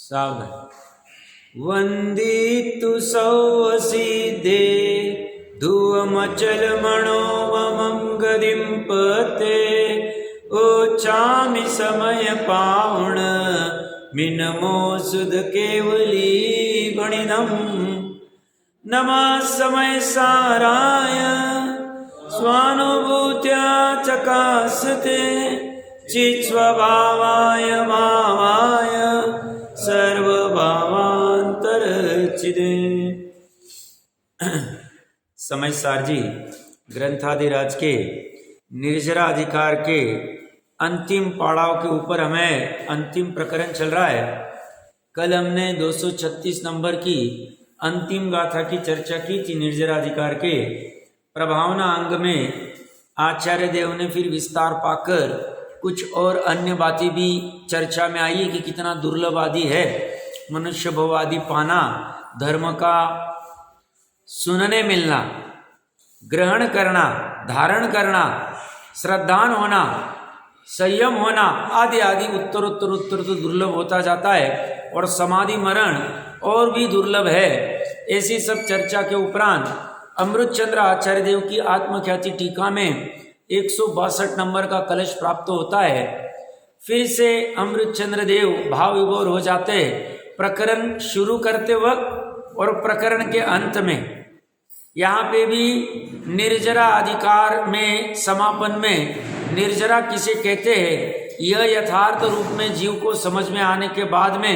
सावधान। वंदितु सौसिदे धुवमचल मनोवमं पते ओचामि समय पावण मिनमो सुध केवली गणिनम नमः समय साराय स्वानुभूत्या चकासते चित्स्वभावाय भावाय सर्वभावांतरचिदे। समय सार जी ग्रंथादिराज के निर्जरा अधिकार के अंतिम पड़ाव के ऊपर हमें अंतिम प्रकरण चल रहा है। कल हमने 236 नंबर की अंतिम गाथा की चर्चा की थी। निर्जरा अधिकार के प्रभावना अंग में आचार्य देव ने फिर विस्तार पाकर कुछ और अन्य बातें भी चर्चा में आई कि कितना दुर्लभ आदि है मनुष्य भव आदि पाना, धर्म का सुनने मिलना, ग्रहण करना, धारण करना, श्रद्धान होना, संयम होना आदि आदि उत्तर तो दुर्लभ होता जाता है और समाधि मरण और भी दुर्लभ है। ऐसी सब चर्चा के उपरांत अमृतचंद्र आचार्य देव की आत्मख्याति टीका में 162 नंबर का कलश प्राप्त होता है। फिर से अमृतचंद्र देव भाव विभोर हो जाते हैं प्रकरण शुरू करते वक्त और प्रकरण के अंत में। यहाँ पे भी निर्जरा अधिकार में समापन में निर्जरा किसे कहते हैं यह यथार्थ रूप में जीव को समझ में आने के बाद में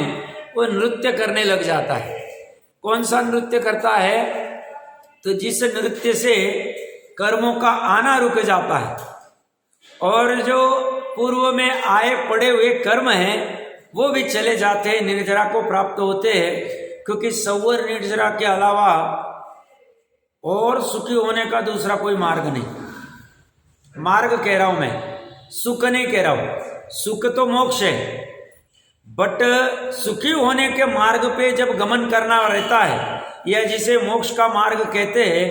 वो नृत्य करने लग जाता है। कौन सा नृत्य करता है? तो जिस नृत्य से कर्मों का आना रुक जाता है और जो पूर्व में आए पड़े हुए कर्म हैं वो भी चले जाते हैं, निर्जरा को प्राप्त होते हैं। क्योंकि सवर निर्जरा के अलावा और सुखी होने का दूसरा कोई मार्ग नहीं। मार्ग कह रहा हूं मैं, सुख नहीं कह रहा हूं। सुख तो मोक्ष है, बट सुखी होने के मार्ग पे जब गमन करना रहता है या जिसे मोक्ष का मार्ग कहते हैं,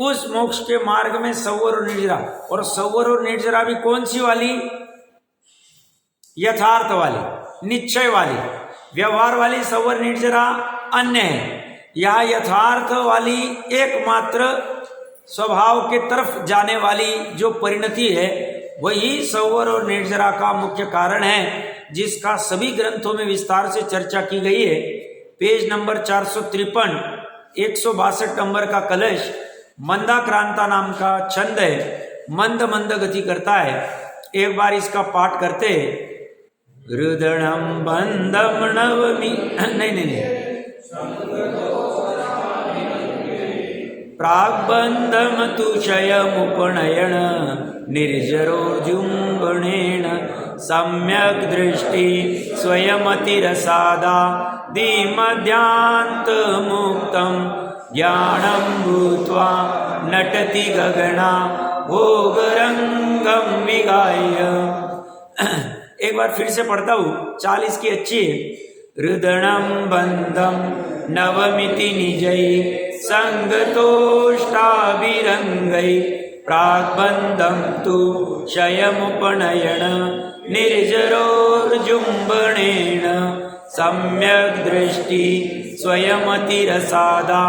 उस मोक्ष के मार्ग में सवर और निर्जरा, और सवर और निर्जरा भी कौन सी वाली? यथार्थ वाली, निश्चय वाली। व्यवहार वाली सवर निर्जरा अन्य है। यह यथार्थ वाली एकमात्र स्वभाव के तरफ जाने वाली जो परिणति है वही सवर और निर्जरा का मुख्य कारण है, जिसका सभी ग्रंथों में विस्तार से चर्चा की गई है। पेज नंबर 453 162 नंबर का कलश मंदाक्रांता नाम का छंद है, मंद मंद गति करता है। एक बार इसका पाठ करते। हृदयम बंधम नवमी नहीं प्राग्बंधम तुषयमुपनयन निर्जरोर्जुम्बणेन सम्यक् दृष्टि स्वयमतिरसादा धीमध्यान्त मुक्तम ज्ञानम भूत्वा नटति गगना भोगरंगम विगाय। एक बार फिर से पढ़ता हूँ, 40 की अच्छी है। हृदयम बंधम नवमिति निजै संगतोष्टाभिरंगै प्राग्बंधम तु क्षयमुपनयन निर्जरोर्जुम्बणेन सम्यक् दृष्टि स्वयमतिरसादा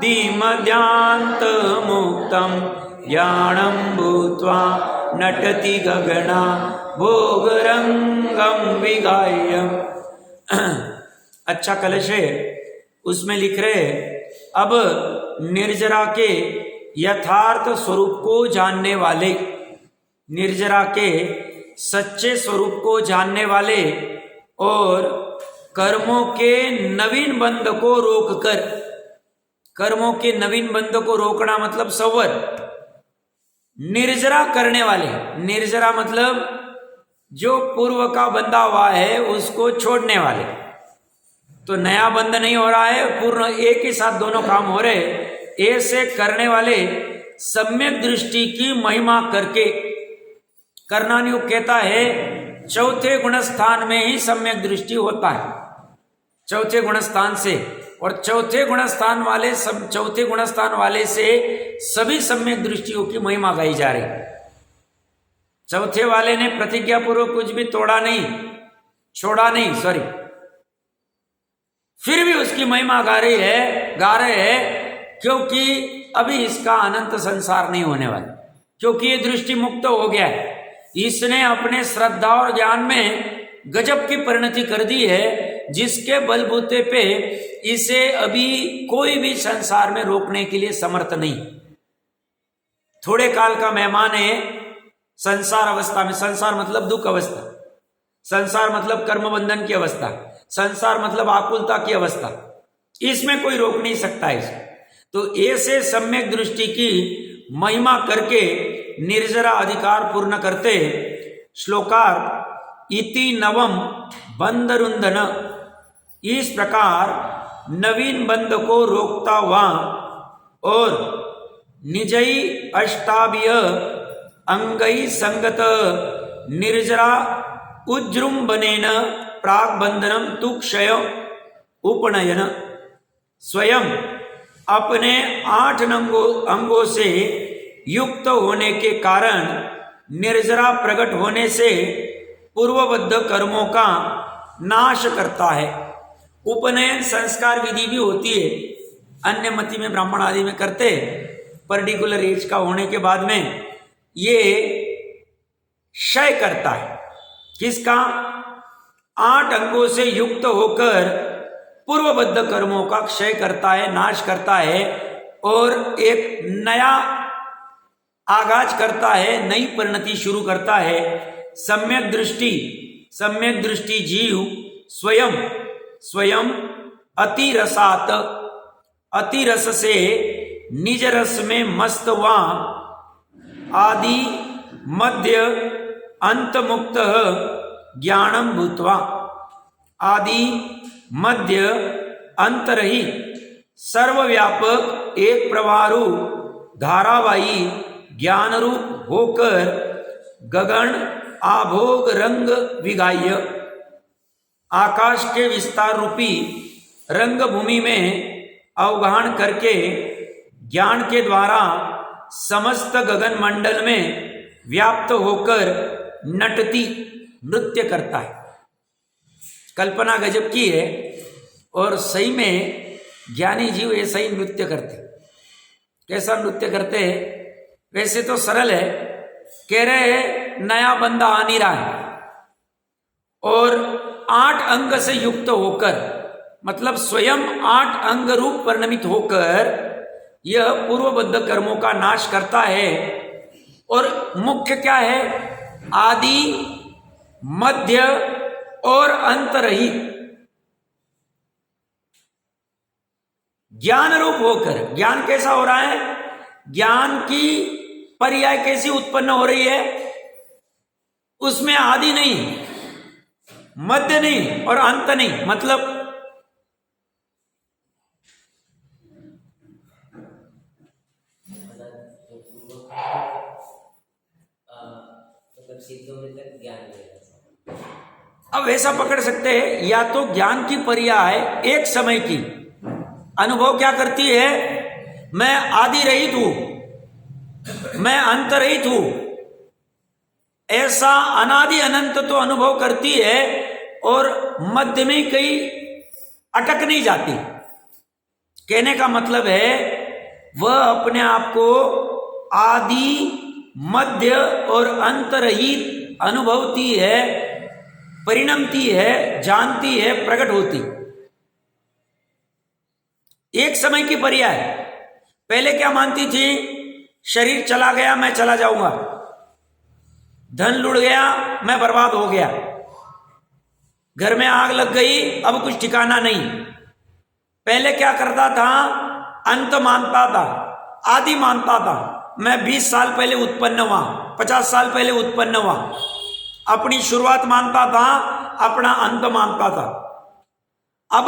धीमध्यान्त मुक्तम ज्ञानम भूत्वा नटति गगना भोगरंगम विगाय। अच्छा कलश है, उसमें लिख रहे अब निर्जरा के यथार्थ स्वरूप को जानने वाले, निर्जरा के सच्चे स्वरूप को जानने वाले और कर्मों के नवीन बंध को रोककर, कर्मों के नवीन बंध को रोकना मतलब सवर, निर्जरा करने वाले। निर्जरा मतलब जो पूर्व का बंधा हुआ है उसको छोड़ने वाले। तो नया बंध नहीं हो रहा है, पूर्ण एक ही साथ दोनों काम हो रहे। ऐसे करने वाले सम्यक दृष्टि की महिमा करके, करना नहीं कहता है चौथे गुणस्थान में ही सम्यक दृष्टि होता है, चौथे गुणस्थान से। और चौथे गुणस्थान वाले सब, चौथे गुणस्थान वाले से सभी सम्यक दृष्टियों की महिमा गाई जा रही। चौथे वाले ने प्रतिज्ञा पूर्वक कुछ भी तोड़ा नहीं, छोड़ा नहीं, सॉरी, फिर भी उसकी महिमा गा रहे हैं, क्योंकि अभी इसका अनंत संसार नहीं होने वाला, क्योंकि ये दृष्टि मुक्त हो गया है। इसने अपने श्रद्धा और ज्ञान में गजब की परिणति कर दी है, जिसके बलबूते पे इसे अभी कोई भी संसार में रोकने के लिए समर्थ नहीं। थोड़े काल का मेहमान है संसार अवस्था में। संसार मतलब दुख अवस्था, संसार मतलब कर्म बंधन की अवस्था, संसार मतलब आकुलता की अवस्था। इसमें कोई रोक नहीं सकता इसे। तो ऐसे सम्यक दृष्टि की महिमा करके निर्जरा अधिकार पूर्ण करते श्लोकार इति नवम बंदरुंधन, इस प्रकार नवीन बंद को रोकता हुआ और निजई अष्टाभ्य अंगई संगत निर्जरा उज्जृंभनेन प्राग बंधनम तु क्षय उपनयन, स्वयं अपने 8 अंगों से युक्त होने के कारण निर्जरा प्रकट होने से पूर्वबद्ध कर्मों का नाश करता है। उपनयन संस्कार विधि भी होती है, अन्य मति में ब्राह्मण आदि में करते, पर्टिकुलर एज का होने के बाद में ये क्षय करता है। किसका? 8 अंगों से युक्त होकर पूर्वबद्ध कर्मों का क्षय करता है, नाश करता है और एक नया आगाज करता है, नई परिणति शुरू करता है। सम्यक दृष्टि जीव स्वयं अतिरसात, अतिरस से निज रस में मस्त व आदि मध्य अंत मुक्त ज्ञानम भूत्वा, आदि मध्य अंतरही सर्वव्यापक एक प्रवारू धारावाही ज्ञान रूप होकर गगन आभोग रंग विगाह्य, आकाश के विस्तार रूपी रंग भूमि में अवगाहन करके ज्ञान के द्वारा समस्त गगन मंडल में व्याप्त होकर नृत्य करता है। कल्पना गजब की है और सही में ज्ञानी जीव ऐसा ही नृत्य करते। कैसा नृत्य करते हैं? वैसे तो सरल है, कह रहे हैं नया बंदा आ नहीं रहा है और 8 अंग से युक्त होकर, मतलब स्वयं 8 अंग रूप परिणमित होकर यह पूर्वबद्ध कर्मों का नाश करता है। और मुख्य क्या है? आदि मध्य और अंत रहित ज्ञान रूप होकर। ज्ञान कैसा हो रहा है? ज्ञान की पर्याय कैसी उत्पन्न हो रही है? उसमें आदि नहीं, मध्य नहीं और अंत नहीं, मतलब अब वैसा पकड़ सकते हैं, या तो ज्ञान की पर्याय एक समय की अनुभव क्या करती है? मैं आदि रहित हूं, मैं अंत रहित हूं, ऐसा अनादि अनंत तो अनुभव करती है और मध्य में कहीं अटक नहीं जाती। कहने का मतलब है वह अपने आप को आदि मध्य और अंत रहित अनुभवती है, परिणमती है, जानती है, प्रकट होती। एक समय की पर्याय। पहले क्या मानती थी? शरीर चला गया मैं चला जाऊंगा, धन लुढ़ गया मैं बर्बाद हो गया, घर में आग लग गई अब कुछ ठिकाना नहीं। पहले क्या करता था? अंत मानता था, आदि मानता था। मैं 20 साल पहले उत्पन्न हुआ, 50 साल पहले उत्पन्न हुआ, अपनी शुरुआत मानता था, अपना अंत मानता था। अब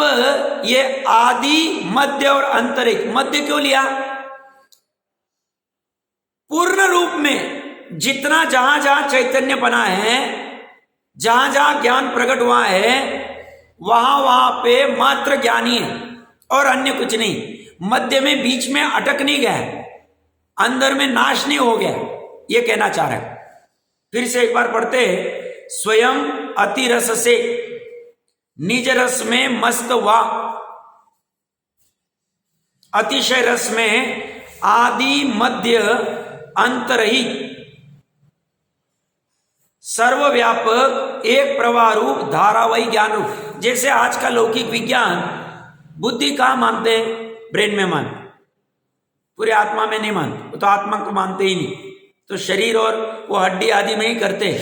ये आदि मध्य और अंतरिक, मध्य क्यों लिया? पूर्ण रूप में जितना जहां जहां चैतन्य बना है, जहां जहां ज्ञान प्रकट हुआ है, वहां वहां पे मात्र ज्ञानी है और अन्य कुछ नहीं। मध्य में बीच में अटक नहीं गया, अंदर में नाश नहीं हो गया, ये कहना चाह रहा है। फिर से एक बार पढ़ते, स्वयं अतिरस से निज रस में मस्त हुआ, अतिशय रस में आदि मध्य अंत रहित, सर्वव्यापक एक प्रवाह रूप धारावाही ज्ञान रूप। जैसे आज का लौकिक विज्ञान बुद्धि कहाँ मानते हैं? ब्रेन में मानते, पूरे आत्मा में नहीं मानते, वो तो आत्मा को मानते ही नहीं, तो शरीर और वो हड्डी आदि में ही करते हैं।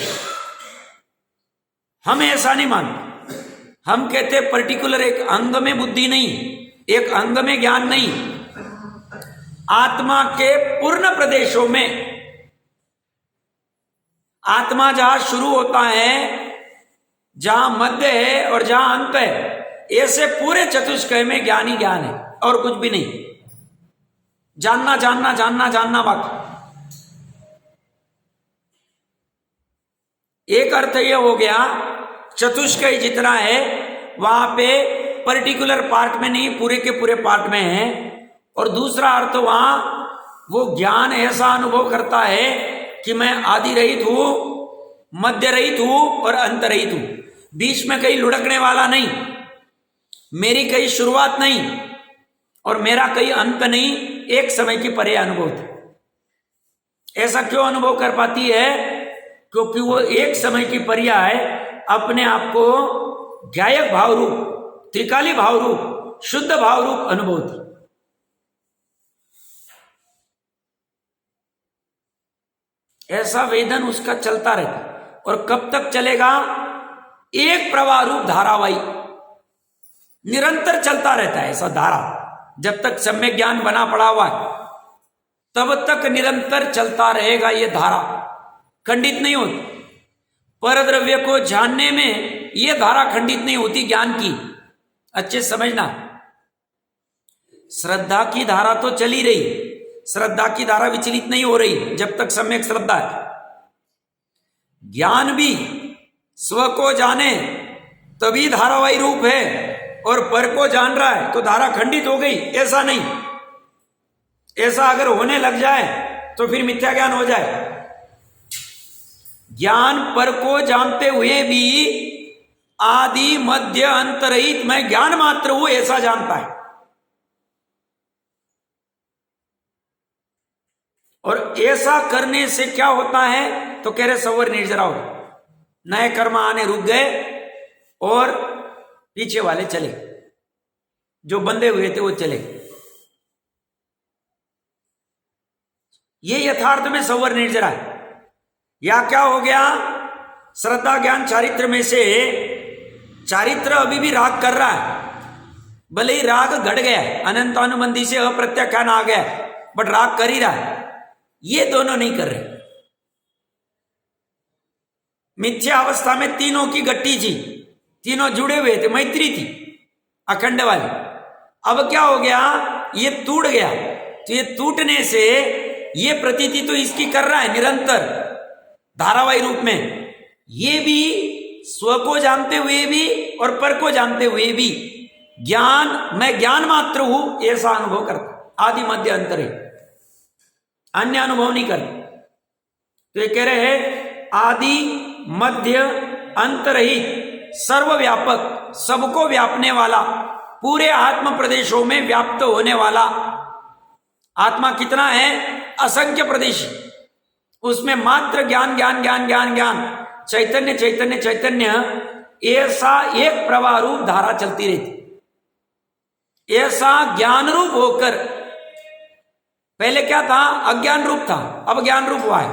हम ऐसा नहीं मानते, हम कहते पर्टिकुलर एक अंग में बुद्धि नहीं, एक अंग में ज्ञान नहीं, आत्मा के पूर्ण प्रदेशों में। आत्मा जहां शुरू होता है, जहां मध्य है और जहां अंत है, ऐसे पूरे चतुष्कय में ज्ञान ही ज्ञान है और कुछ भी नहीं। जानना जानना जानना जानना बाकी। एक अर्थ यह हो गया चतुष्कय जितना है वहां पे पर्टिकुलर पार्ट में नहीं, पूरे के पूरे पार्ट में है। और दूसरा अर्थ वहां वो ज्ञान ऐसा अनुभव करता है कि मैं आदि रहित हूं, मध्य रहित हूं और अंत रहित हूं, बीच में कहीं लुढ़कने वाला नहीं, मेरी कहीं शुरुआत नहीं और मेरा कहीं अंत नहीं, एक समय की परे अनुभव थी। ऐसा क्यों अनुभव कर पाती है? क्योंकि वो एक समय की पर्याय अपने आप को ज्ञायक भाव रूप, त्रिकाली भाव रूप, शुद्ध भाव रूप अनुभव थी। ऐसा वेदन उसका चलता रहता और कब तक चलेगा? एक प्रवाह रूप धारावाही निरंतर चलता रहता है। ऐसा धारा जब तक सम्यक ज्ञान बना पड़ा हुआ है तब तक निरंतर चलता रहेगा। ये धारा खंडित नहीं होती। परद्रव्य को जानने में ये धारा खंडित नहीं होती ज्ञान की। अच्छे समझना, श्रद्धा की धारा तो चली रही, श्रद्धा की धारा विचलित नहीं हो रही जब तक सम्यक श्रद्धा है। ज्ञान भी स्व को जाने तभी धारावाही रूप है और पर को जान रहा है तो धारा खंडित हो गई, ऐसा नहीं। ऐसा अगर होने लग जाए तो फिर मिथ्या ज्ञान हो जाए। ज्ञान पर को जानते हुए भी आदि मध्य अंत रहित मैं ज्ञान मात्र हूं ऐसा जानता है। और ऐसा करने से क्या होता है तो कह रहे सवर निर्जरा हो, नए कर्म आने रुक गए और पीछे वाले चले, जो बंधे हुए थे वो चले। ये यथार्थ में सवर निर्जरा है। या क्या हो गया? श्रद्धा ज्ञान चारित्र में से चारित्र अभी भी राग कर रहा है, भले ही राग घट गया है, अनंतानुबंधी से अप्रत्याख्यान आ गया है, बट राग कर ही रहा है। ये दोनों नहीं कर रहे। मिथ्या अवस्था में तीनों की गट्टी थी, तीनों जुड़े हुए थे, मैत्री थी अखंड वाली। अब क्या हो गया? ये टूट गया। तो ये टूटने से ये प्रतीति तो इसकी कर रहा है निरंतर धारावाही रूप में। ये भी स्व को जानते हुए भी और पर को जानते हुए भी ज्ञान, मैं ज्ञान मात्र हूं ऐसा अनुभव करता, आदि मध्य अंतर है, अन्य अनुभव नहीं करते। तो ये कह रहे हैं आदि मध्य अंत रहित, सर्वव्यापक, सबको व्यापने वाला, पूरे आत्म प्रदेशों में व्याप्त होने वाला। आत्मा कितना है? असंख्य प्रदेश, उसमें मात्र ज्ञान ज्ञान ज्ञान ज्ञान ज्ञान, चैतन्य चैतन्य चैतन्य, ऐसा एक प्रवाह रूप धारा चलती रहती। ऐसा ज्ञान रूप होकर, पहले क्या था? अज्ञान रूप था, अब ज्ञान रूप हुआ है।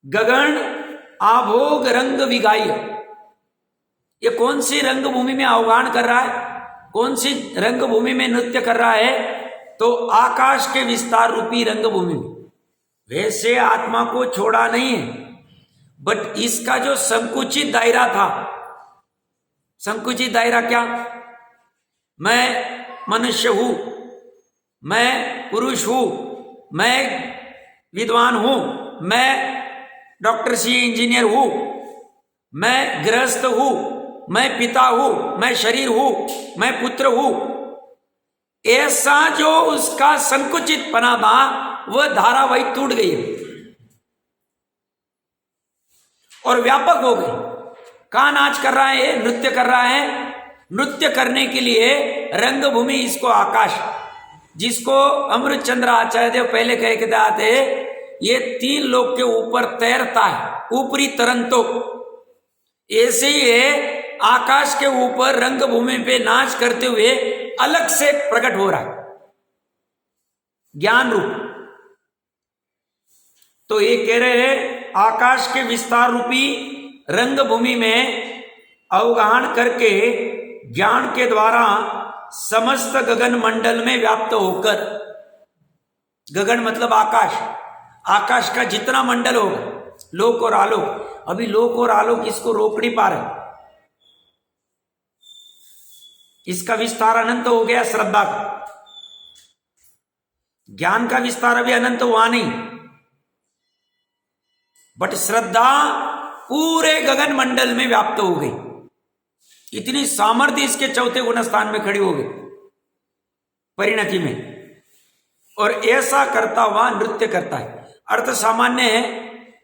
गगन आभोग रंग विगाई, ये कौन सी रंग भूमि में आह्वान कर रहा है? कौन सी रंग भूमि में नृत्य कर रहा है? तो आकाश के विस्तार रूपी रंग भूमि में। वैसे आत्मा को छोड़ा नहीं है, बट इसका जो संकुचित दायरा था, संकुचित दायरा क्या? मैं मनुष्य हूं, मैं पुरुष हूं, मैं विद्वान हूं, मैं डॉक्टर सी इंजीनियर हूं, मैं गृहस्थ हूं, मैं पिता हूं, मैं शरीर हूं, मैं पुत्र हूं। ऐसा जो उसका संकुचित पना था वह धारावाही टूट गई और व्यापक हो गई। कहाँ नाच कर रहा है, ये नृत्य कर रहा है। नृत्य करने के लिए रंगभूमि इसको आकाश, जिसको अमृतचंद्र आचार्य देव पहले कह के आते, ये 3 लोक के ऊपर तैरता है, ऊपरी तरंतो। ऐसे ही है, आकाश के ऊपर रंगभूमि पे नाच करते हुए अलग से प्रकट हो रहा है ज्ञान रूप। तो ये कह रहे हैं आकाश के विस्तार रूपी रंगभूमि में अवगाहन करके ज्ञान के द्वारा समस्त गगन मंडल में व्याप्त होकर, गगन मतलब आकाश, आकाश का जितना मंडल होगा, लोक और आलोक, अभी लोक और आलोक इसको रोक नहीं पा रहे, इसका विस्तार अनंत हो गया श्रद्धा का। ज्ञान का विस्तार अभी अनंत हुआ नहीं, बट श्रद्धा पूरे गगन मंडल में व्याप्त हो गई। इतनी सामर्थ्य इसके चौथे गुण स्थान में खड़ी हो गई परिणति में, और ऐसा करता हुआ नृत्य करता है। अर्थ सामान्य है,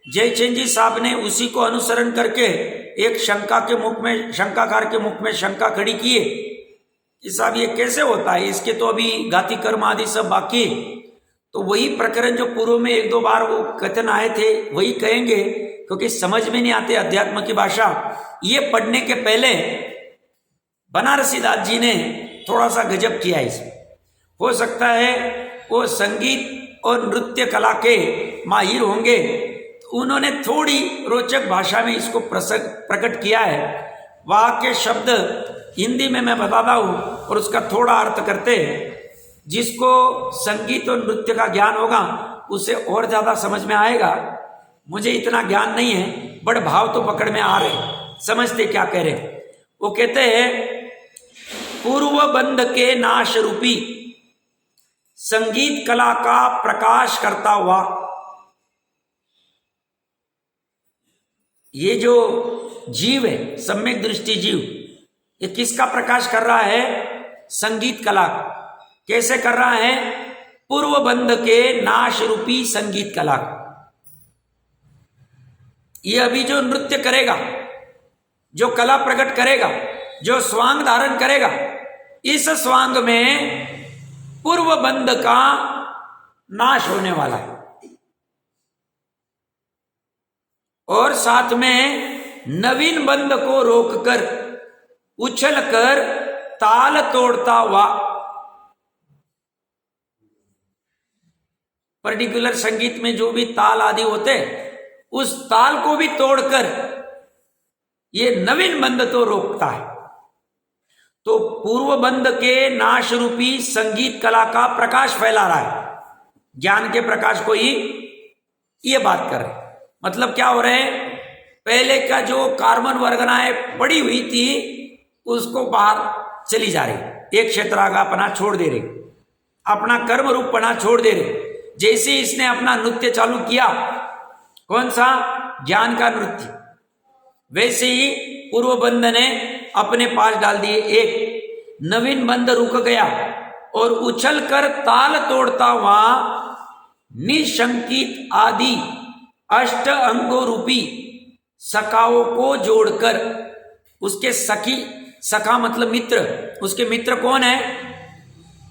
जयचंद जी साहब ने उसी को अनुसरण करके एक शंकाकार के मुख में शंका खड़ी की है कि साहब ये कैसे होता है, इसके तो अभी गाति कर्म आदि सब बाकी। तो वही प्रकरण जो पूर्व में 1-2 बार वो कथन आए थे वही कहेंगे, क्योंकि समझ में नहीं आते अध्यात्म की भाषा। ये पढ़ने के पहले बनारसी दास जी ने थोड़ा सा गजब किया इसमें। हो सकता है वो संगीत और नृत्य कला के माहिर होंगे, तो उन्होंने थोड़ी रोचक भाषा में इसको प्रकट किया है। वहाँ के शब्द हिंदी में मैं बताता हूँ और उसका थोड़ा अर्थ करते हैं। जिसको संगीत और नृत्य का ज्ञान होगा उसे और ज्यादा समझ में आएगा। मुझे इतना ज्ञान नहीं है, बड़े भाव तो पकड़ में आ रहे, समझते क्या कह रहे। वो कहते हैं पूर्व बंध के नाश रूपी संगीत कला का प्रकाश करता हुआ, ये जो जीव है सम्यक दृष्टि जीव, ये किसका प्रकाश कर रहा है? संगीत कला का। कैसे कर रहा है? पूर्व बंध के नाश रूपी संगीत कला का। ये अभी जो नृत्य करेगा, जो कला प्रकट करेगा, जो स्वांग धारण करेगा, इस स्वांग में पूर्व बंध का नाश होने वाला है, और साथ में नवीन बंध को रोककर उछलकर ताल तोड़ता हुआ, पर्टिकुलर संगीत में जो भी ताल आदि होते उस ताल को भी तोड़कर ये नवीन बंध तो रोकता है। तो पूर्व बंध के नाश रूपी संगीत कला का प्रकाश फैला रहा है, ज्ञान के प्रकाश को ही ये बात कर रहे। मतलब क्या हो रहा है? पहले का जो कार्बन वर्गनाएं पड़ी हुई थी उसको बाहर चली जा रही, एक क्षेत्रागा अपना छोड़ दे रही, अपना कर्म रूपपना छोड़ दे रही। जैसे इसने अपना नृत्य चालू किया, कौन सा? ज्ञान का नृत्य, वैसे ही पूर्व बंध ने अपने पास डाल दिए। एक नवीन बंध रुक गया और उछलकर ताल तोड़ता हुआ निशंकित आदि अष्ट अंगों रूपी सखाओं को जोड़कर, उसके सखी, सखा मतलब मित्र, उसके मित्र कौन है?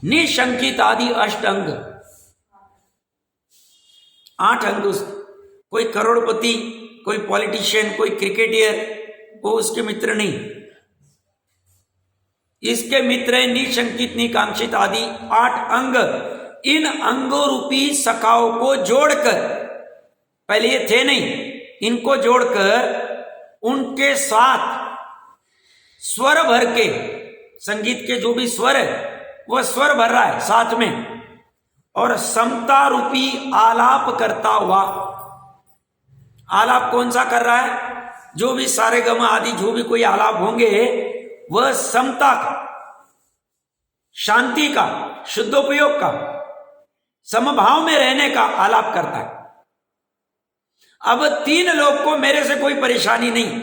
निशंकित आदि अष्ट अंग, 8 अंग। कोई करोड़पति, कोई पॉलिटिशियन, कोई क्रिकेटियर, वो उसके मित्र नहीं। इसके मित्र है निशंकित निकांक्षित आदि 8 अंग। इन अंगों रूपी सखाओं को जोड़कर, पहले ये थे नहीं, इनको जोड़कर उनके साथ स्वर भर के, संगीत के जो भी स्वर है वह स्वर भर रहा है साथ में, और समता रूपी आलाप करता हुआ। आलाप कौन सा कर रहा है? जो भी सारे गम आदि जो भी कोई आलाप होंगे वह समता का, शांति का, शुद्धोपयोग का, समभाव में रहने का आलाप करता है। अब 3 लोग को मेरे से कोई परेशानी नहीं,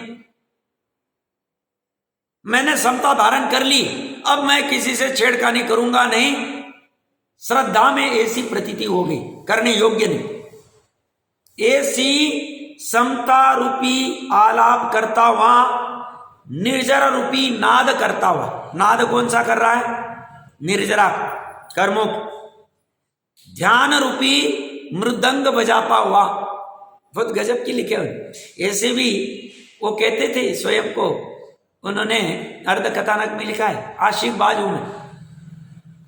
मैंने समता धारण कर ली, अब मैं किसी से छेड़खानी करूंगा नहीं। श्रद्धा में ऐसी प्रतीति हो गई, करने योग्य नहीं। ऐसी समता रूपी आलाप करता हुआ निर्जरा रूपी नाद करता हुआ। नाद कौन सा कर रहा है? निर्जरा, कर्मुक। ध्यान रूपी मृदंग बजाता हुआ। बहुत गजब की लिखे हुए। ऐसे भी वो कहते थे स्वयं को, उन्होंने अर्ध कथानक में लिखा है, आशिक बाज हूं मैं,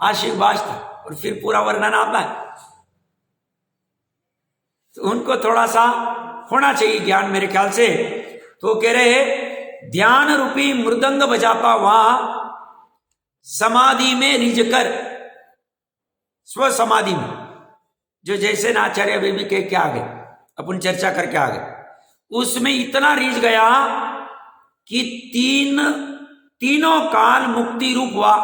आशिक बाज था। और फिर पूरा वर्णन आता है। तो उनको थोड़ा सा होना चाहिए ज्ञान मेरे ख्याल से। तो कह रहे हैं ध्यान रूपी मृदंग बजाता हुआ समाधि में रिझ कर, स्व समाधि में, जो जैसे नाचार्य अभी भी कह के आ गए, अपन चर्चा करके आ गए, उसमें इतना रिझ गया कि तीनों काल मुक्ति रूप हुआ।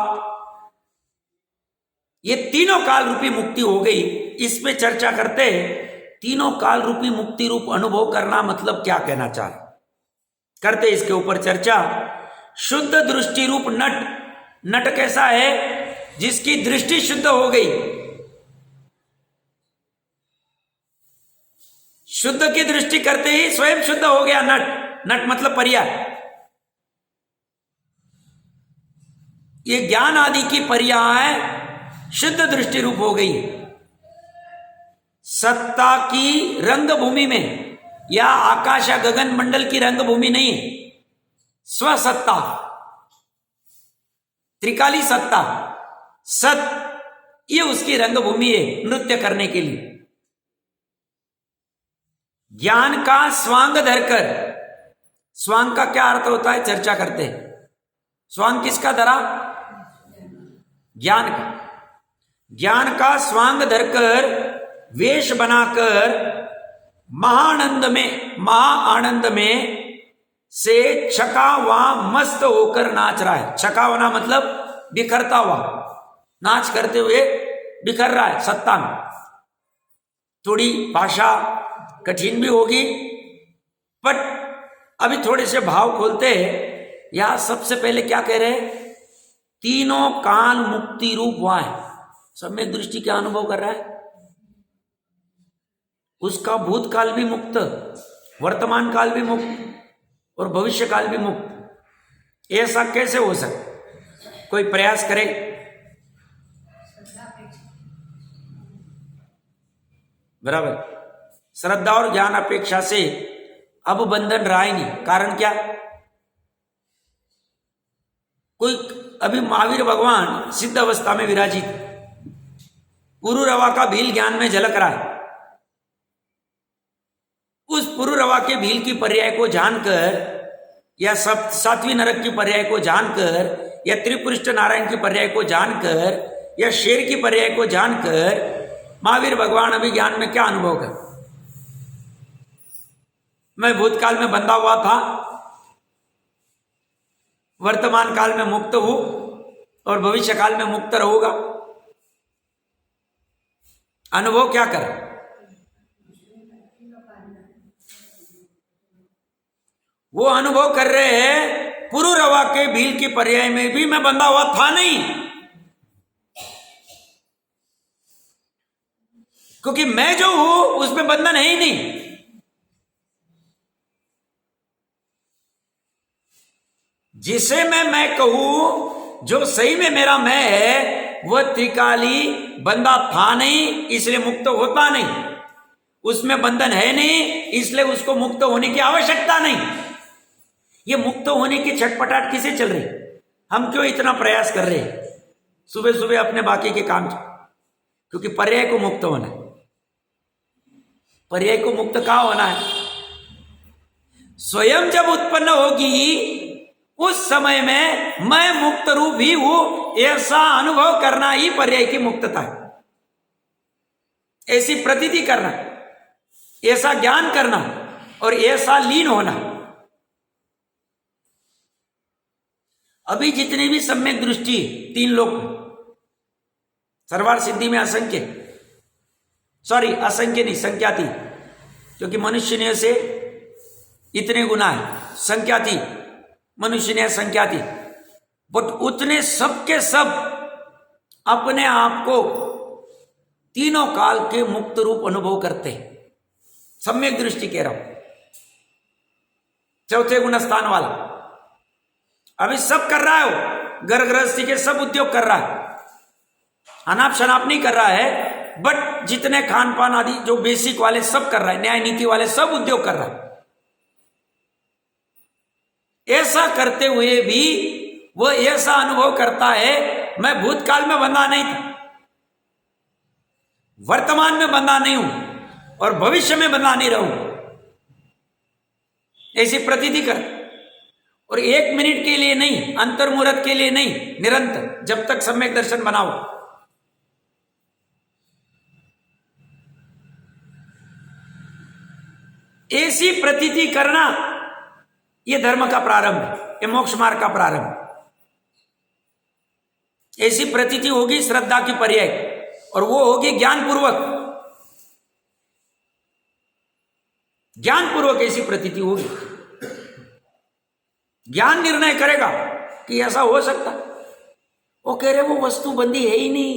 ये तीनों काल रूपी मुक्ति हो गई। इसमें चर्चा करते, तीनों काल रूपी मुक्ति रूप अनुभव करना मतलब क्या कहना चाहे, करते इसके ऊपर चर्चा। शुद्ध दृष्टि रूप नट, नट कैसा है? जिसकी दृष्टि शुद्ध हो गई। शुद्ध की दृष्टि करते ही स्वयं शुद्ध हो गया नट। नट मतलब पर्याय। ये ज्ञान आदि की पर्याय शुद्ध दृष्टि रूप हो गई। सत्ता की रंगभूमि में, या आकाश या गगन मंडल की रंगभूमि नहीं, स्वसत्ता, त्रिकाली सत्ता, सत, ये उसकी रंगभूमि है नृत्य करने के लिए। ज्ञान का स्वांग धरकर, स्वांग का क्या अर्थ होता है चर्चा करते हैं। स्वांग किसका धरा? ज्ञान का। ज्ञान का स्वांग धरकर, वेश बनाकर महाआनंद में, महाआनंद में से छका हुआ मस्त होकर नाच रहा है। छका होना मतलब बिखरता हुआ, नाच करते हुए बिखर रहा है सत्ता में। थोड़ी भाषा कठिन भी होगी, बट अभी थोड़े से भाव खोलते हैं। यहां सबसे पहले क्या कह रहे हैं? तीनों काल मुक्ति रूप हुआ है। सम्यक दृष्टि क्या अनुभव कर रहा है? उसका भूतकाल भी मुक्त, वर्तमान काल भी मुक्त और भविष्य काल भी मुक्त। ऐसा कैसे हो सकता? कोई प्रयास करे। बराबर, श्रद्धा और ज्ञान अपेक्षा से अब बंधन रहा ही नहीं। कारण क्या? कोई अभी महावीर भगवान सिद्ध अवस्था में विराजित, पुरुरवा का भील ज्ञान में झलक रहा है। उस पुरुरवा के भील की पर्याय को जानकर, या सातवीं नरक की पर्याय को जानकर, या त्रिपुरुष नारायण की पर्याय को जानकर, या शेर की पर्याय को जानकर महावीर भगवान अभी ज्ञान में क्या अनुभव कर? मैं भूतकाल में बंधा हुआ था, वर्तमान काल में मुक्त हूं और भविष्य काल में मुक्त रहूंगा। अनुभव क्या कर? वो अनुभव कर रहे हैं पुरुरवा के भील की पर्याय में भी मैं बंधा हुआ था नहीं, क्योंकि मैं जो हूं उसमें बंधन है ही नहीं। जिसे मैं कहूं, जो सही में मेरा मैं है, वह त्रिकाली बंधा था नहीं, इसलिए मुक्त होता नहीं। उसमें बंधन है नहीं, इसलिए उसको मुक्त होने की आवश्यकता नहीं। ये मुक्त होने की छटपटाहट किसे चल रही? हम क्यों इतना प्रयास कर रहे हैं सुबह सुबह अपने बाकी के काम? क्योंकि पर्याय को मुक्त होना है। पर्याय को मुक्त कहाँ होना है? स्वयं जब उत्पन्न होगी उस समय में मैं मुक्त रूप ही हूं, ऐसा अनुभव करना ही पर्याय की मुक्तता है। ऐसी प्रतीति करना, ऐसा ज्ञान करना और ऐसा लीन होना। अभी जितनी भी सम्यक दृष्टि तीन लोग, सर्वार सिद्धि में असंख्य, सॉरी असंख्य नहीं, संख्या थी, क्योंकि मनुष्य ने से इतने गुना है, संख्या थी, मनुष्य ने संख्या थी, बट उतने सब के सब अपने आप को तीनों काल के मुक्त रूप अनुभव करते हैं। सम्यक दृष्टि कह रहा हूं, चौथे गुण स्थान वाला। अभी सब कर रहा है, वो घर गृहस्थी के सब उद्योग कर रहा है, अनाप शनाप नहीं कर रहा है, बट जितने खान पान आदि जो बेसिक वाले सब कर रहा है, न्याय नीति वाले सब उद्योग कर रहा है। ऐसा करते हुए भी वो ऐसा अनुभव करता है, मैं भूतकाल में बंधा नहीं था, वर्तमान में बंधा नहीं हूं और भविष्य में बंधा नहीं रहूं, ऐसी प्रतीति कर। और 1 मिनट के लिए नहीं, अंतर्मुहूर्त के लिए नहीं, निरंतर, जब तक सम्यक दर्शन बनाओ। ऐसी प्रतीति करना, यह धर्म का प्रारंभ है, यह मोक्ष मार्ग का प्रारंभ। ऐसी प्रतीति होगी श्रद्धा की पर्याय, और वो होगी ज्ञानपूर्वक। ज्ञानपूर्वक ऐसी प्रतीति होगी, ज्ञान निर्णय करेगा कि ऐसा हो सकता। वो कह रहे वो वस्तु बंदी है ही नहीं,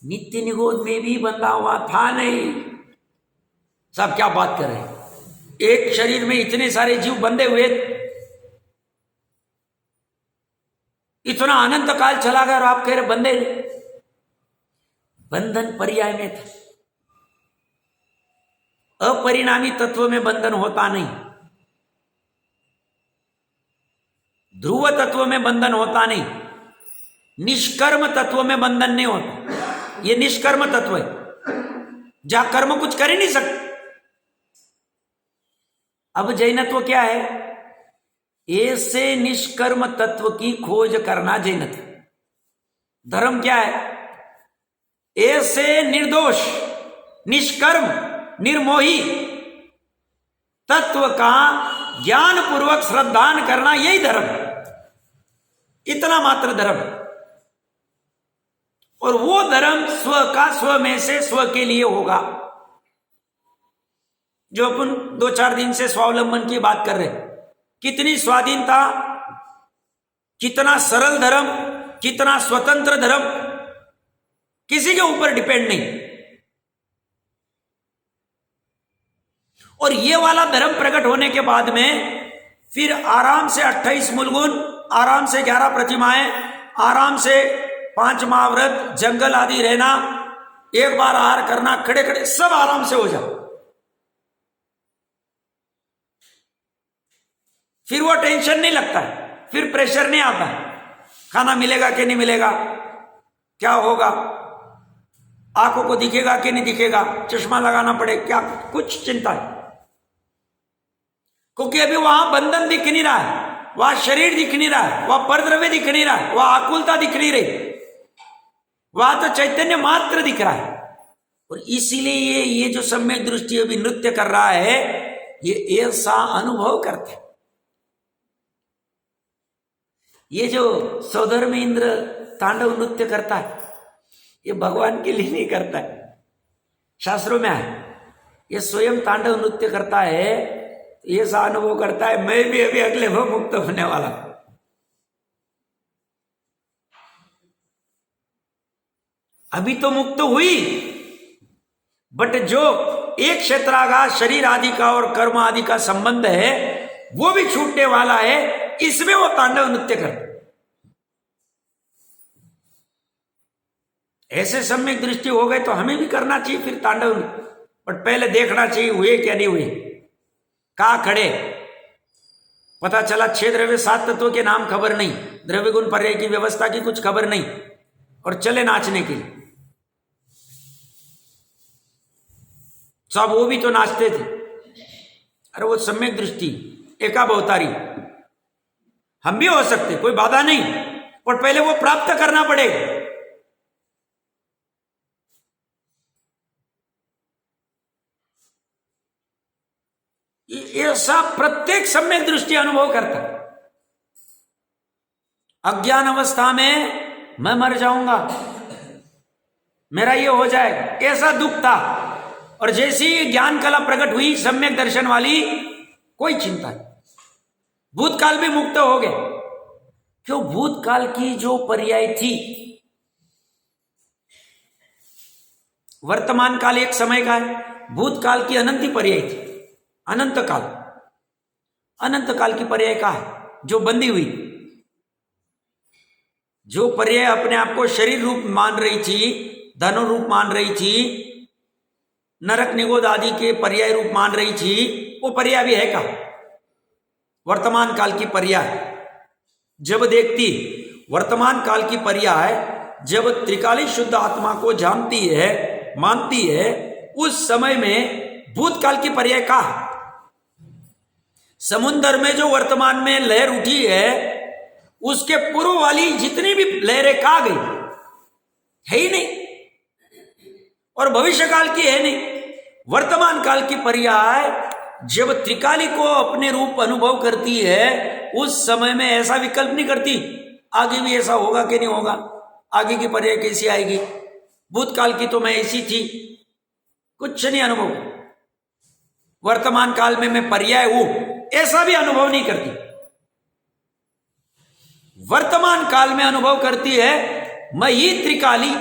नित्य निगोद में भी बंधा हुआ था नहीं। सब क्या बात कर रहे हैं, एक शरीर में इतने सारे जीव बंधे हुए, इतना अनंत काल चला गया और आप कह रहे बंधे। बंधन पर्याय में था, अपरिणामी तत्व में बंधन होता नहीं, ध्रुव तत्व में बंधन होता नहीं, निष्कर्म तत्व में बंधन नहीं होता। यह निष्कर्म तत्व है, जहां कर्म कुछ कर ही नहीं सकते। अब जैनत्व क्या है, ऐसे निष्कर्म तत्व की खोज करना जैनत्व। धर्म क्या है, ऐसे निर्दोष, निष्कर्म, निर्मोही तत्व का ज्ञान पूर्वक श्रद्धान करना, यही धर्म, इतना मात्र धर्म। और वो धर्म स्व का स्व में से स्व के लिए होगा, जो अपन 2-4 दिन से स्वावलंबन की बात कर रहे हैं। कितनी स्वाधीनता, कितना सरल धर्म, कितना स्वतंत्र धर्म, किसी के ऊपर डिपेंड नहीं। और ये वाला धर्म प्रकट होने के बाद में फिर आराम से 28 मूलगुण, आराम से 11 प्रतिमाएं, आराम से 5 महाव्रत, जंगल आदि रहना, एक बार आहार करना, खड़े खड़े सब आराम से हो जाए। फिर वो टेंशन नहीं लगता है, फिर प्रेशर नहीं आता है, खाना मिलेगा कि नहीं मिलेगा, क्या होगा, आंखों को दिखेगा कि नहीं दिखेगा, चश्मा लगाना पड़े क्या, कुछ चिंता है। क्योंकि अभी वहां बंधन दिख नहीं रहा है, वहां शरीर दिख नहीं रहा है, वहां परद्रव्य दिख नहीं रहा है, वहां आकुलता दिख नहीं रही, वहां तो चैतन्य मात्र दिख रहा है। और इसीलिए ये जो सम्यक दृष्टि अभी नृत्य कर रहा है, ये ऐसा अनुभव करते हैं। ये जो सौधर्म इंद्र तांडव नृत्य करता है, ये भगवान के लिए नहीं करता है, शास्त्रों में है, ये स्वयं तांडव नृत्य करता है, ये ऐसा अनुभव करता है, मैं भी अभी अगले भव मुक्त होने वाला। अभी तो मुक्त हुई, बट जो एक क्षेत्राघात शरीर आदि का और कर्म आदि का संबंध है वो भी छूटने वाला है, इसमें वो तांडव नृत्य करता। ऐसे सम्यक दृष्टि हो गए तो हमें भी करना चाहिए फिर तांडव, बट पहले देखना चाहिए हुए क्या नहीं हुए, कहां खड़े। पता चला 6 द्रव्य 7 तत्वों के नाम खबर नहीं, द्रव्य गुण पर्याय की व्यवस्था की कुछ खबर नहीं, और चले नाचने के लिए। सब वो भी तो नाचते थे। अरे वो सम्यक दृष्टि एका बहुतारी, हम भी हो सकते, कोई बाधा नहीं, और पहले वो प्राप्त करना पड़ेगा। ऐसा प्रत्येक सम्यक दृष्टि अनुभव करता। अज्ञान अवस्था में मैं मर जाऊंगा, मेरा ये हो जाएगा, ऐसा दुख था। और जैसी ज्ञान कला प्रकट हुई सम्यक दर्शन वाली, कोई चिंता नहीं, भूतकाल भी मुक्त हो गए। क्यों? भूतकाल की जो पर्याय थी, वर्तमान काल एक समय का है, भूतकाल की अनंत पर्याय थी, अनंत काल की पर्याय का है जो बंदी हुई, जो पर्याय अपने आप को शरीर रूप मान रही थी, धनु रूप मान रही थी, नरक निगोद आदि के पर्याय रूप मान रही थी, वो पर्याय भी है का? वर्तमान काल की पर्याय जब देखती, वर्तमान काल की पर्याय जब त्रिकाली शुद्ध आत्मा को जानती है, मानती है, उस समय में भूतकाल की पर्याय का? समुद्र में जो वर्तमान में लहर उठी है, उसके पूर्व वाली जितनी भी लहरें कहां गई? है ही नहीं। और भविष्य काल की है नहीं। वर्तमान काल की पर्याय जब त्रिकाली को अपने रूप अनुभव करती है, उस समय में ऐसा विकल्प नहीं करती आगे भी ऐसा होगा कि नहीं होगा, आगे की पर्याय कैसी आएगी, भूतकाल की तो मैं ऐसी थी, कुछ नहीं अनुभव। वर्तमान काल में मैं पर्याय हूं, ऐसा भी अनुभव नहीं करती। वर्तमान काल में अनुभव करती है मैं ही त्रिकाली।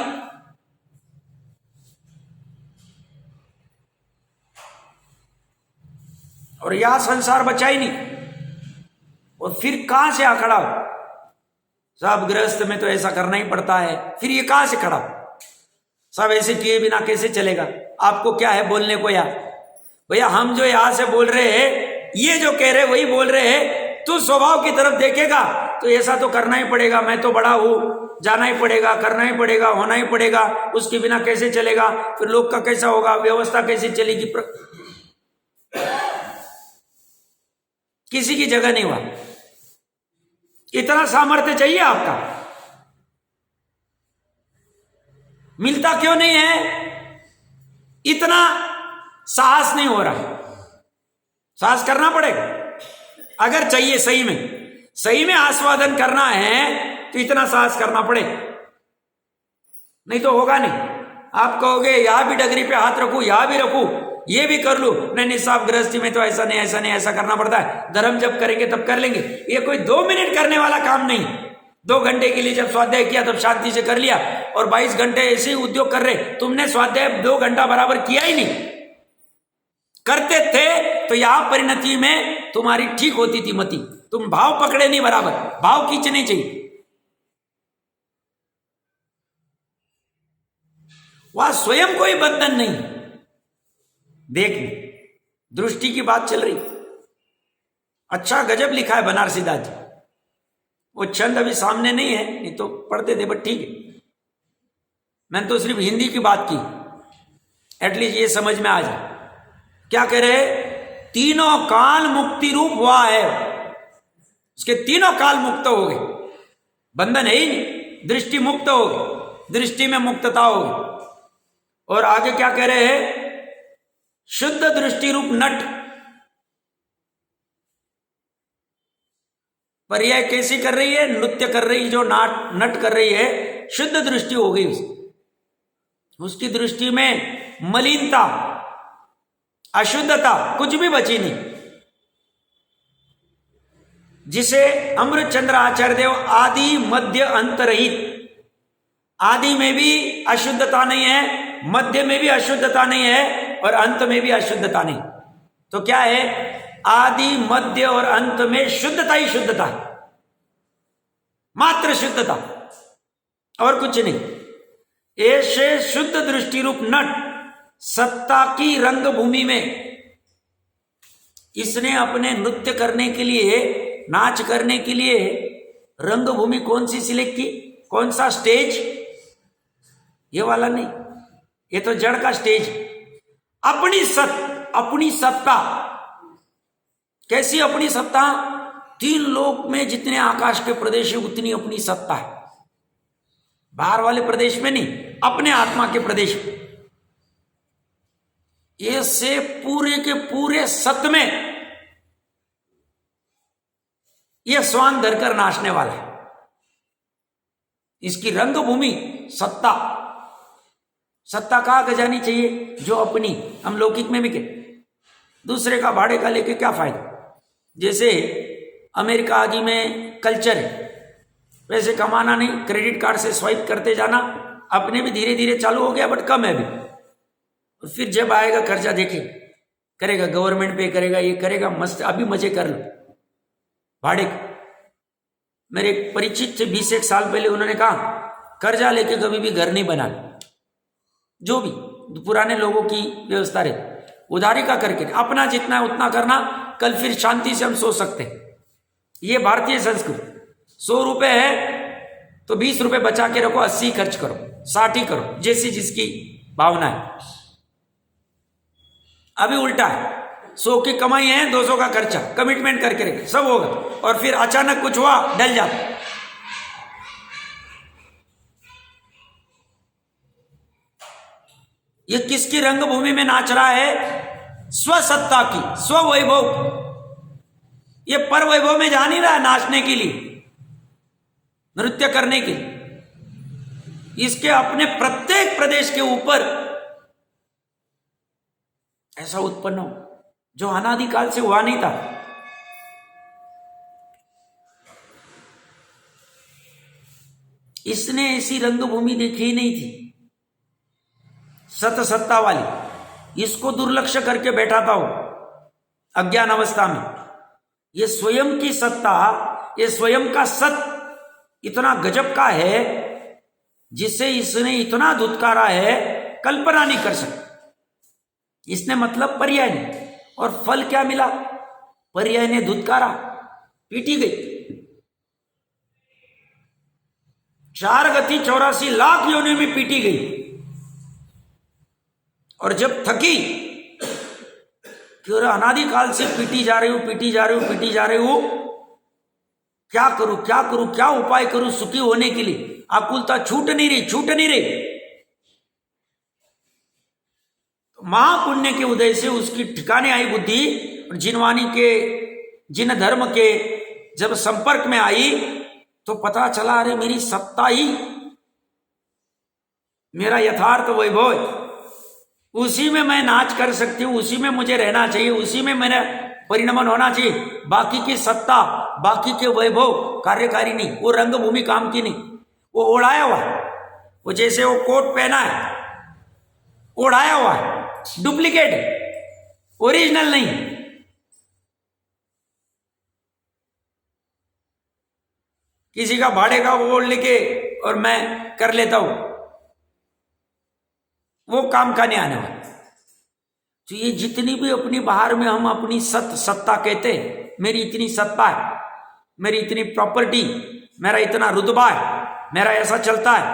और यह संसार बचा ही नहीं, और फिर कहां से आ खड़ा हो? सब गृहस्थ में तो ऐसा करना ही पड़ता है, फिर ये कहां से खड़ा हो? सब ऐसे किए बिना कैसे चलेगा? आपको क्या है बोलने को यार? भैया हम जो यहां से बोल रहे हैं, ये जो कह रहे वही बोल रहे हैं, तू स्वभाव की तरफ देखेगा तो ऐसा तो करना ही पड़ेगा, मैं तो बड़ा हूं, जाना ही पड़ेगा, करना ही पड़ेगा, होना ही पड़ेगा, उसके बिना कैसे चलेगा? फिर लोग का कैसा होगा, व्यवस्था कैसे चलेगी? किसी की जगह नहीं हुआ। इतना सामर्थ्य चाहिए आपका, मिलता क्यों नहीं है? इतना साहस नहीं हो रहा। साहस करना पड़ेगा अगर चाहिए, सही में आस्वादन करना है तो इतना साहस करना पड़ेगा, नहीं तो होगा नहीं। आप कहोगे यहां भी डगरी पे हाथ रखूं, यहां भी रखूं, ये भी कर लूं, नहीं साहब गृहस्थी में तो ऐसा नहीं, ऐसा करना पड़ता है, धर्म जब करेंगे तब कर लेंगे। ये कोई 2 मिनट करने वाला काम नहीं। 2 घंटे के लिए जब स्वाध्याय किया तब शांति से कर लिया, और 22 घंटे ऐसे ही उद्योग कर रहे, तुमने स्वाध्याय 2 घंटा बराबर किया ही नहीं। करते थे तो यहां परिणति में तुम्हारी ठीक होती थी मति, तुम भाव पकड़े नहीं बराबर, भाव खींचने चाहिए। वह स्वयं कोई बंधन नहीं। देख दृष्टि की बात चल रही, अच्छा गजब लिखा है बनारसी दास जी। वो छंद अभी सामने नहीं है, नहीं तो पढ़ते थे, बट ठीक है, मैंने तो सिर्फ हिंदी की बात की, एटलीस्ट ये समझ में आ जाए। क्या कह रहे? तीनों काल मुक्ति रूप हुआ है, उसके तीनों काल मुक्त हो गए, बंधन है ही नहीं, दृष्टि मुक्त हो गई, दृष्टि में मुक्तता हो गई। और आगे क्या कह रहे हैं? शुद्ध दृष्टि रूप नट, पर्याय कैसी कर रही है? नृत्य कर रही, जो नट कर रही है, शुद्ध दृष्टि हो गई उसकी दृष्टि में मलिनता, अशुद्धता कुछ भी बची नहीं, जिसे अमृतचंद्र आचार्य देव आदि मध्य अंत रहित, आदि में भी अशुद्धता नहीं है, मध्य में भी अशुद्धता नहीं है, और अंत में भी अशुद्धता नहीं। तो क्या है? आदि मध्य और अंत में शुद्धता ही शुद्धता है, मात्र शुद्धता और कुछ नहीं। ऐसे शुद्ध दृष्टि रूप नट सत्ता की रंगभूमि में इसने अपने नृत्य करने के लिए, नाच करने के लिए रंगभूमि कौन सी सिलेक्ट की? कौन सा स्टेज? ये वाला नहीं, ये तो जड़ का स्टेज। अपनी सत्ता कैसी? अपनी सत्ता 3 लोक में जितने आकाश के प्रदेश है उतनी अपनी सत्ता है, बाहर वाले प्रदेश में नहीं, अपने आत्मा के प्रदेश में। ऐसे पूरे के पूरे सत्य में यह स्वांग धरकर नाचने वाला है। इसकी रंगभूमि सत्ता। सत्ता कहां के जानी चाहिए? जो अपनी, हम लौकिक में भी के दूसरे का भाड़े का लेके क्या फायदा? जैसे अमेरिका आदि में कल्चर है, पैसे कमाना नहीं, क्रेडिट कार्ड से स्वाइप करते जाना, अपने भी धीरे धीरे चालू हो गया, बट कम है भी। और फिर जब आएगा खर्चा देखे करेगा, गवर्नमेंट पे करेगा, ये करेगा, मस्त, अभी मजे कर लो भाड़े का। मेरे एक परिचित थे 20 साल पहले, उन्होंने कहा कर्जा लेके कभी भी घर नहीं बनाना। जो भी पुराने लोगों की व्यवस्था रहती, उधारी का करके अपना जितना है उतना करना, कल फिर शांति से हम सो सकते हैं। ये भारतीय संस्कृति। 100 रुपए है तो 20 रुपए बचा के रखो, 80 खर्च करो, 60 करो, जैसी जिसकी भावना है। अभी उल्टा है, 100 की कमाई है, 200 का खर्चा, कमिटमेंट करके रखे, सब होगा, और फिर अचानक कुछ हुआ, डल जाता। ये किसकी रंगभूमि में नाच रहा है? स्वसत्ता की, स्ववैभव। ये पर वैभव में जा नहीं रहा है नाचने के लिए, नृत्य करने के लिए। इसके अपने प्रत्येक प्रदेश के ऊपर ऐसा उत्पन्न हो जो अनादिकाल से हुआ नहीं था। इसने ऐसी रंगभूमि देखी ही नहीं थी, सत्ता वाली। इसको दुर्लक्ष्य करके बैठा था वो अज्ञान अवस्था में। ये स्वयं की सत्ता, ये स्वयं का सत इतना गजब का है जिसे इसने इतना धुतकारा है, कल्पना नहीं कर सकते। इसने मतलब पर्याय नहीं, और फल क्या मिला? पर्याय ने धुतकारा, पीटी गई। 4 गति 84 लाख योनियों में पीटी गई, और जब थकी कि अनादिकाल से पीटी जा रही हूं, पीटी जा रही हूं, पीटी जा रही हूं, क्या करूं, क्या करूं, क्या उपाय करूं सुखी होने के लिए? आकुलता छूट नहीं रही, छूट नहीं रही। तो महापुण्य के उदय से उसकी ठिकाने आई बुद्धि, और जिनवाणी के, जिन धर्म के जब संपर्क में आई तो पता चला, अरे मेरी सत्ता ही मेरा यथार्थ वैभव है। उसी में मैं नाच कर सकती हूं, उसी में मुझे रहना चाहिए, उसी में मेरा परिणमन होना चाहिए। बाकी की सत्ता, बाकी के वैभव कार्यकारी नहीं, वो रंगभूमि काम की नहीं, वो ओढ़ाया हुआ। वो जैसे वो कोट पहना है, ओढ़ाया हुआ है, डुप्लीकेट है, ओरिजिनल नहीं। किसी का भाड़े का वो लेके और मैं कर लेता हूं, वो काम का नहीं आने वाला। तो ये जितनी भी अपनी बाहर में हम अपनी सत्ता कहते हैं, मेरी इतनी सत्ता है, मेरी इतनी प्रॉपर्टी, मेरा इतना रुतबा है, मेरा ऐसा चलता है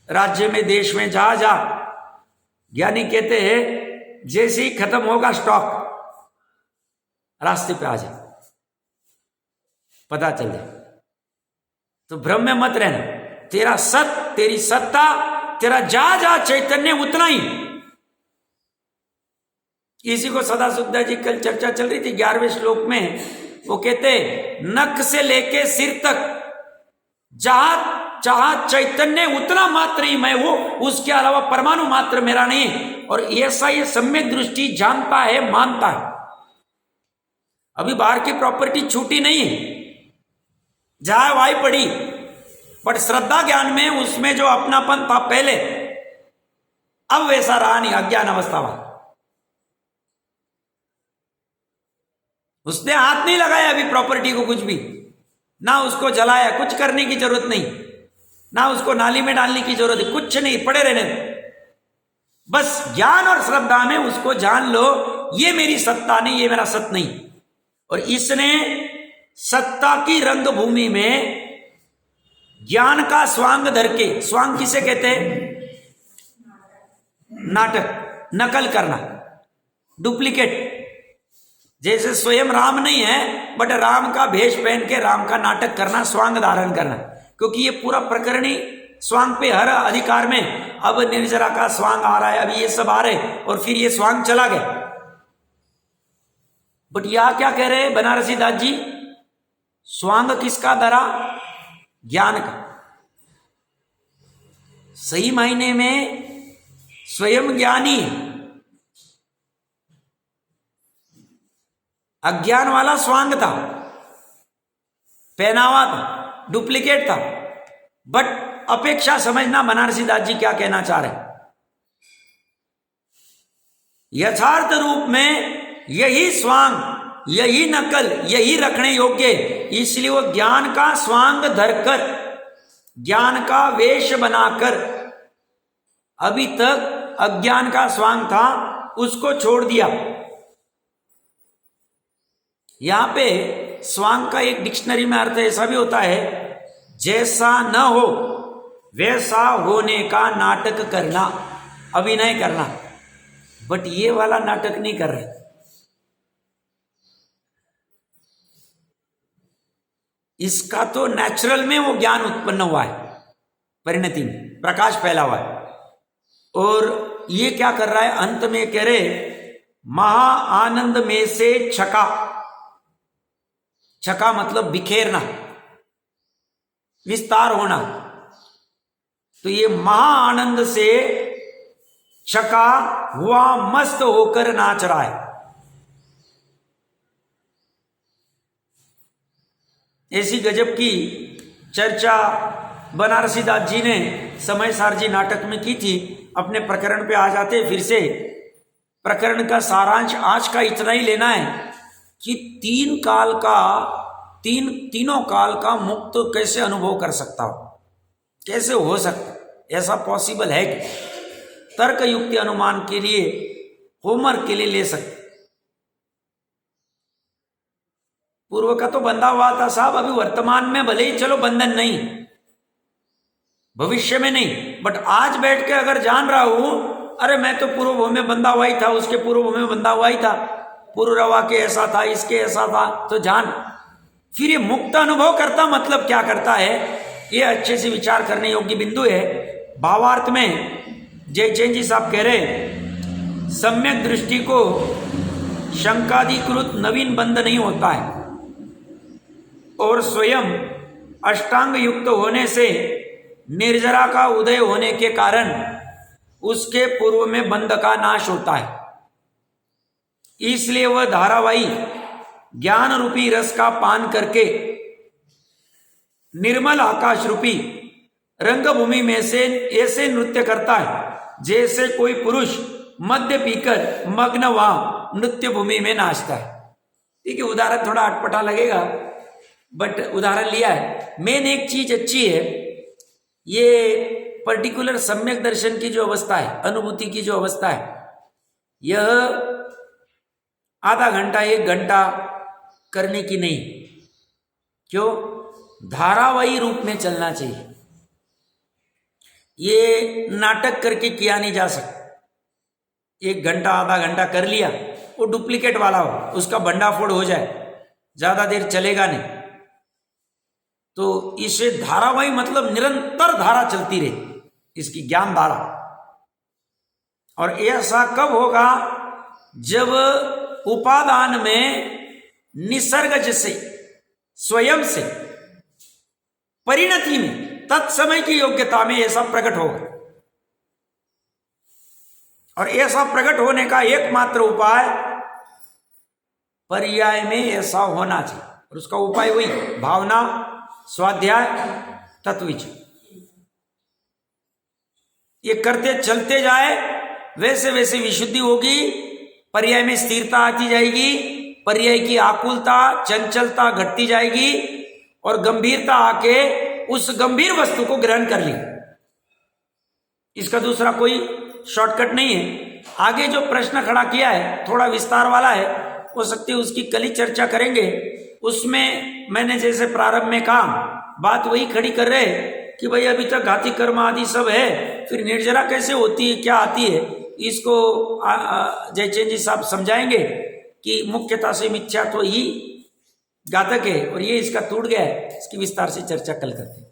राज्य में, देश में, जहां जहां। ज्ञानी कहते हैं जैसे ही खत्म होगा स्टॉक, रास्ते पे आ जाए, पता चल जाए। तो भ्रम में मत रहना। तेरा तेरी सत्ता, तेरा जहां जहां चैतन्य उतना ही। इसी को सदा सुखदास जी कल चर्चा चल रही थी 11वें श्लोक में। वो कहते नख से लेके सिर तक जहां जहां चैतन्य उतना मात्र ही मैं हूं, उसके अलावा परमाणु मात्र मेरा नहीं। और ऐसा ये सम्यक दृष्टि जानता है, मानता है। अभी बाहर की प्रॉपर्टी छूटी नहीं है, जहां वाई पड़ी, बट श्रद्धा ज्ञान में उसमें जो अपनापन था पहले, अब वैसा रहा नहीं। अज्ञान अवस्था वाला उसने हाथ नहीं लगाया अभी प्रॉपर्टी को, कुछ भी ना उसको जलाया, कुछ करने की जरूरत नहीं, ना उसको नाली में डालने की जरूरत है, कुछ नहीं, पड़े रहने। बस ज्ञान और श्रद्धा में उसको जान लो, ये मेरी सत्ता नहीं, ये मेरा सत नहीं। और इसने सत्ता की रंगभूमि में ज्ञान का स्वांग धर के, स्वांग किसे कहते हैं? नाटक, नकल करना, डुप्लीकेट। जैसे स्वयं राम नहीं है, बट राम का भेष पहन के राम का नाटक करना, स्वांग धारण करना। क्योंकि ये पूरा प्रकरण ही स्वांग पे, हर अधिकार में। अब निर्जरा का स्वांग आ रहा है, अभी ये सब आ रहे, और फिर ये स्वांग चला गया। बट यहां क्या कह रहे हैं बनारसी दास जी? स्वांग किसका धरा? ज्ञान का। सही मायने में स्वयं ज्ञानी, अज्ञान वाला स्वांग था, पहनावा था, डुप्लीकेट था। बट अपेक्षा समझना बनारसी दास जी क्या कहना चाह रहे। यथार्थ रूप में यही स्वांग यही नकल, यही रखने योग्य, इसलिए वो ज्ञान का स्वांग धरकर, ज्ञान का वेश बनाकर, अभी तक अज्ञान का स्वांग था उसको छोड़ दिया। यहां पे स्वांग का एक डिक्शनरी में अर्थ ऐसा भी होता है, जैसा न हो वैसा होने का नाटक करना, अभिनय करना। बट ये वाला नाटक नहीं कर रहे। इसका तो नेचुरल में वो ज्ञान उत्पन्न हुआ है, परिणति में प्रकाश फैला हुआ है। और ये क्या कर रहा है, अंत में कह रहे महा आनंद में से छका, छका मतलब बिखेरना, विस्तार होना। तो ये महा आनंद से छका हुआ मस्त होकर नाच रहा है। ऐसी गजब की चर्चा बनारसी दास जी ने समय सारजी नाटक में की थी। अपने प्रकरण पे आ जाते फिर से। प्रकरण का सारांश आज का इतना ही लेना है कि तीनों काल का मुक्त कैसे अनुभव कर सकता हो, कैसे हो सकता, ऐसा पॉसिबल है कि तर्क युक्ति अनुमान के लिए, होमवर्क के लिए ले सकते। पूर्व का तो बंधा हुआ था साहब, अभी वर्तमान में भले ही चलो बंधन नहीं, भविष्य में नहीं, बट आज बैठ के अगर जान रहा हूं अरे मैं तो पूर्व भूमि में बंधा हुआ ही था, उसके पूर्व भूमि में बंधा हुआ ही था, पूर्व रवा के ऐसा था, इसके ऐसा था, तो जान। फिर ये मुक्त अनुभव करता मतलब क्या करता है, ये अच्छे से विचार करने योग्य बिंदु है। भावार्थ में जयचंद जी साहब कह रहे सम्यक दृष्टि को शंकाधिकृत नवीन बंध नहीं होता है, और स्वयं अष्टांग युक्त होने से निर्जरा का उदय होने के कारण उसके पूर्व में बंध का नाश होता है। इसलिए वह धारावाही ज्ञान रूपी रस का पान करके निर्मल आकाश रूपी रंगभूमि में से ऐसे नृत्य करता है जैसे कोई पुरुष मद्य पीकर मग्न वहां नृत्य भूमि में नाचता है। ठीक है, उदाहरण थोड़ा अटपटा लगेगा बट उदाहरण लिया है। मेन एक चीज अच्छी है, ये पर्टिकुलर सम्यक दर्शन की जो अवस्था है, अनुभूति की जो अवस्था है, यह आधा घंटा 1 घंटा करने की नहीं। क्यों? धारावाही रूप में चलना चाहिए। ये नाटक करके किया नहीं जा सकता। 1 घंटा आधा घंटा कर लिया, वो डुप्लीकेट वाला हो, उसका भंडाफोड़ हो जाए, ज्यादा देर चलेगा नहीं। तो इसे धारावाही मतलब निरंतर धारा चलती रहे, इसकी ज्ञान धारा। और ऐसा कब होगा? जब उपादान में निसर्ग से, स्वयं से, परिणति में, तत्समय की योग्यता में ऐसा प्रकट होगा। और ऐसा प्रकट होने का एकमात्र उपाय पर्याय में ऐसा होना चाहिए। और उसका उपाय वही भावना, स्वाध्याय, तत्विच। ये करते चलते जाए, वैसे वैसे विशुद्धि होगी, पर्याय में स्थिरता आती जाएगी, पर्याय की आकुलता, चंचलता घटती जाएगी, और गंभीरता आके उस गंभीर वस्तु को ग्रहण कर ली। इसका दूसरा कोई शॉर्टकट नहीं है। आगे जो प्रश्न खड़ा किया है थोड़ा विस्तार वाला है, हो सकती है उसकी कल ही चर्चा करेंगे। उसमें मैंने जैसे प्रारंभ में कहा, बात वही खड़ी कर रहे कि भाई अभी तक घाती कर्म आदि सब है, फिर निर्जरा कैसे होती है, क्या आती है, इसको जयचंद जी साहब समझाएंगे कि मुख्यता से मिथ्यात्व ही घातक है, और ये इसका टूट गया है। इसकी विस्तार से चर्चा कल करते हैं।